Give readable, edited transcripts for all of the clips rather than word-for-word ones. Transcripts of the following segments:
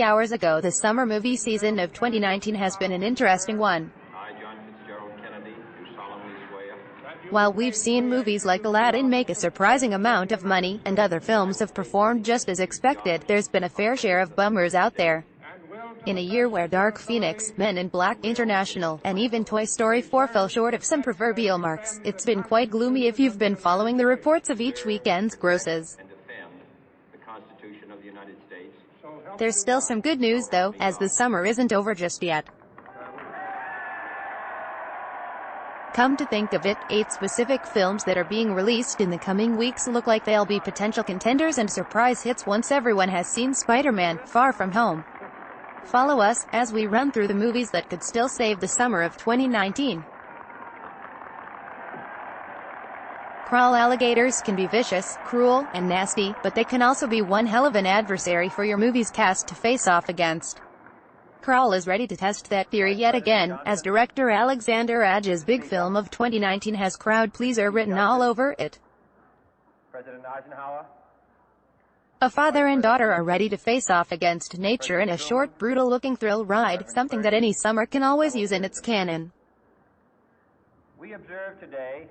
3 hours ago. The summer movie season of 2019 has been an interesting one. While we've seen movies like Aladdin make a surprising amount of money, and other films have performed just as expected, there's been a fair share of bummers out there. In a year where Dark Phoenix, Men in Black International, and even Toy Story 4 fell short of some proverbial marks, it's been quite gloomy if you've been following the reports of each weekend's grosses. There's still some good news though, as the summer isn't over just yet. Come to think of it, 8 specific films that are being released in the coming weeks look like they'll be potential contenders and surprise hits once everyone has seen Spider-Man: Far From Home. Follow us, as we run through the movies that could still save the summer of 2019. Crawl alligators can be vicious, cruel, and nasty, but they can also be one hell of an adversary for your movie's cast to face off against. Crawl is ready to test that theory yet again, as director Alexander Aja's big film of 2019 has crowd pleaser written all over it. President Eisenhower. A father and daughter are ready to face off against nature in a short, brutal-looking thrill ride, something that any summer can always use in its canon. We observe today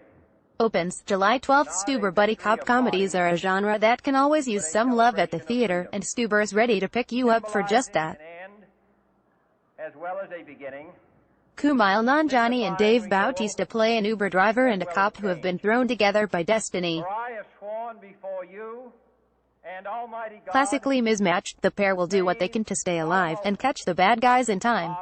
Opens July 12th. Stuber buddy cop comedies are a genre that can always use some love at the theater, and Stuber is ready to pick you up for just that. As well as a beginning. Kumail Nanjiani and Dave Bautista play an Uber driver and a cop who have been thrown together by destiny. Classically mismatched, the pair will do what they can to stay alive, and catch the bad guys in time.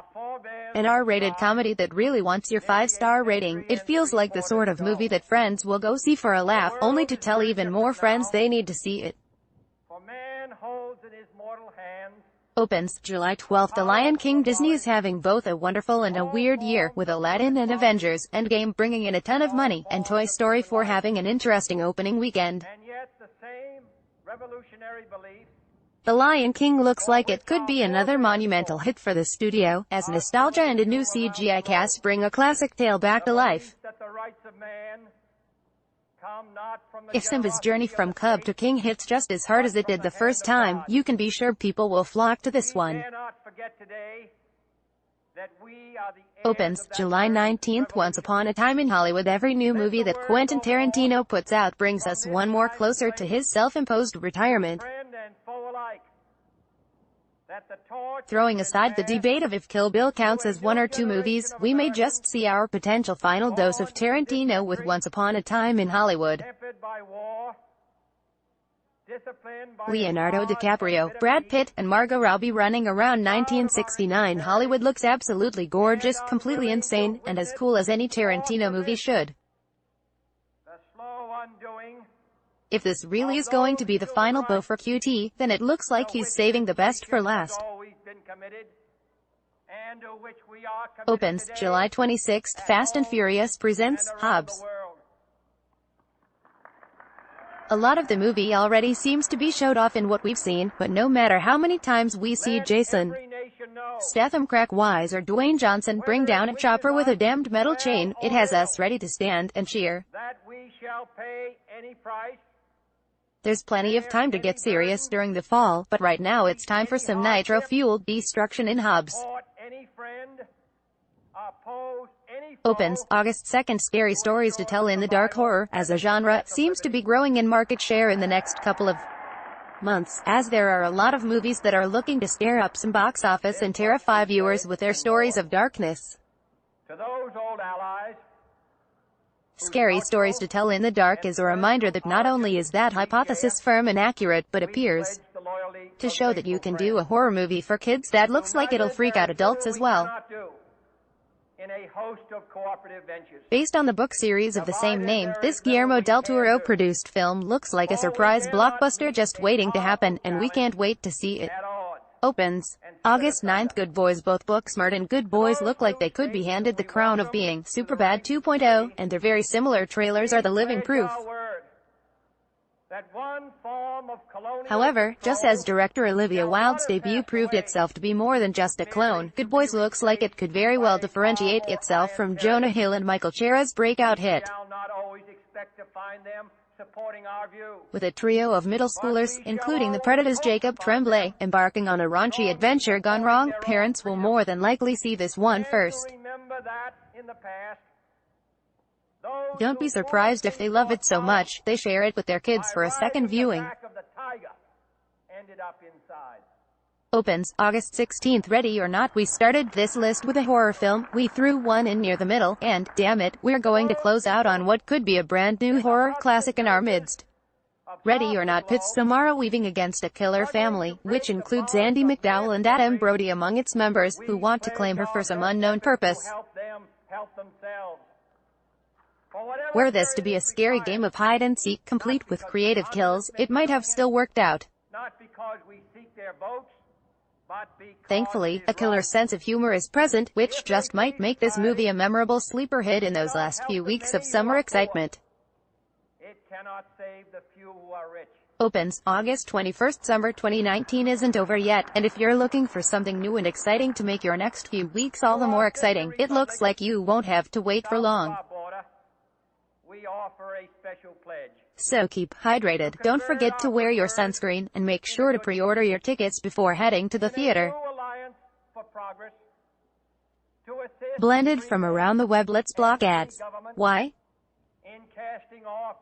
An R-rated comedy that really wants your 5-star rating, it feels like the sort of movie that friends will go see for a laugh, only to tell even more friends they need to see it. Opens July 12th. The Lion King. Disney is having both a wonderful and a weird year, with Aladdin and Avengers: Endgame bringing in a ton of money, and Toy Story 4 having an interesting opening weekend. The Lion King looks like it could be another monumental hit for the studio, as nostalgia and a new CGI cast bring a classic tale back to life. If Simba's journey from cub to king hits just as hard as it did the first time, you can be sure people will flock to this one. Opens July 19th. Once Upon a Time in Hollywood. Every new movie that Quentin Tarantino puts out brings us one more closer to his self-imposed retirement. Throwing aside the debate of if Kill Bill counts as one or two movies, we may just see our potential final dose of Tarantino with Once Upon a Time in Hollywood. Leonardo DiCaprio, Brad Pitt, and Margot Robbie running around 1969 Hollywood looks absolutely gorgeous, completely insane, and as cool as any Tarantino movie should. If this really is going to be the final blow for QT, then it looks like he's saving the best for last. Opens July 26th. Fast and Furious presents Hobbs. A lot of the movie already seems to be showed off in what we've seen, but no matter how many times we see Jason Statham crack wise or Dwayne Johnson bring down a chopper with a damned metal chain, it has us ready to stand and cheer. There's plenty of time to get serious during the fall, but right now it's time for some nitro-fueled destruction in Hobbs. Opens August 2nd. Scary stories to tell in the dark. Horror, as a genre, seems to be growing in market share in the next couple of months, as there are a lot of movies that are looking to scare up some box office and terrify viewers with their stories of darkness. To those old allies, Scary Stories to Tell in the Dark is a reminder that not only is that hypothesis firm and accurate, but appears to show that you can do a horror movie for kids that looks like it'll freak out adults as well. Based on the book series of the same name, this Guillermo del Toro-produced film looks like a surprise blockbuster just waiting to happen, and we can't wait to see it. Opens August 9th. Good Boys. Both Booksmart and Good Boys look like they could be handed the crown of being Superbad 2.0, and their very similar trailers are the living proof. However, just as director Olivia Wilde's debut proved itself to be more than just a clone, Good Boys looks like it could very well differentiate itself from Jonah Hill and Michael Cera's breakout hit. supporting our view. With a trio of middle schoolers, including the Predator's Jacob Tremblay, embarking on a raunchy adventure gone wrong, parents will more than likely see this one first. Remember that in the past, Don't be surprised if they love it so much, they share it with their kids for a second viewing. Ended up inside. Opens August 16th. Ready or not, we started this list with a horror film, we threw one in near the middle, and, damn it, we're going to close out on what could be a brand new horror classic in our midst. Ready or Not pits Samara Weaving against a killer family, which includes Andy McDowell and Adam Brody among its members, who want to claim her for some unknown purpose. Were this to be a scary game of hide-and-seek, complete with creative kills, it might have still worked out. Not because we seek their votes, but because Thankfully, a killer sense of humor is present, which just might make this movie a memorable sleeper hit in those last few weeks of summer excitement. it cannot save the few who are rich. Opens August 21st. Summer 2019 isn't over yet, and if you're looking for something new and exciting to make your next few weeks all the more exciting, it looks like you won't have to wait for long. We offer a special pledge. So keep hydrated, don't forget to wear your sunscreen, and make sure to pre-order your tickets before heading to the theater. Blended from around the web. Let's block ads. Why? In casting off